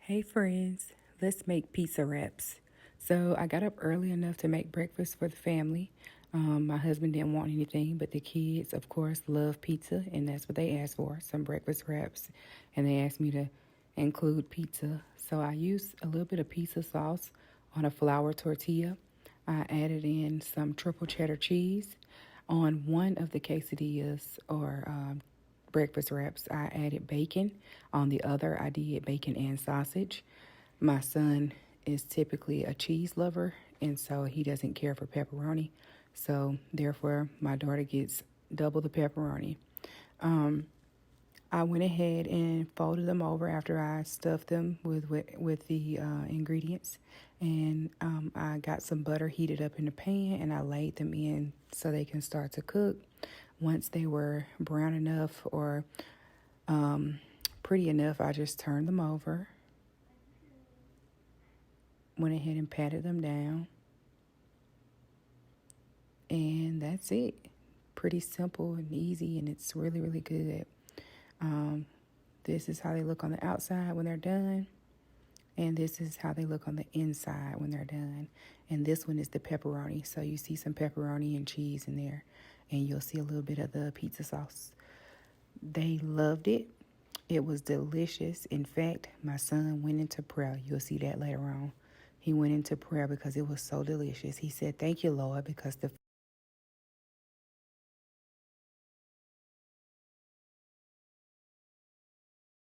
Hey friends, let's make pizza wraps. So I got up early enough to make breakfast for the family. My husband didn't want anything, but the kids, of course, love pizza, and that's what they asked for, some breakfast wraps. And they asked me to include pizza. So I used a little bit of pizza sauce on a flour tortilla. I added in some triple cheddar cheese. On one of the quesadillas or breakfast wraps, I added bacon. On the other, I did bacon and sausage. My son is typically a cheese lover, and so he doesn't care for pepperoni. So, therefore, my daughter gets double the pepperoni. I went ahead and folded them over after I stuffed them with the ingredients, and I got some butter heated up in the pan, and I laid them in so they can start to cook. Once they were brown enough or pretty enough, I just turned them over, went ahead and patted them down, and that's it. Pretty simple and easy, and it's really, really good. This is how they look on the outside when they're done, and this is how they look on the inside when they're done. And this one is the pepperoni, so you see some pepperoni and cheese in there, and you'll see a little bit of the pizza sauce. They loved it. It was delicious. In fact, my son went into prayer. You'll see that later on. He went into prayer because it was so delicious. He said, "Thank you, Lord," because the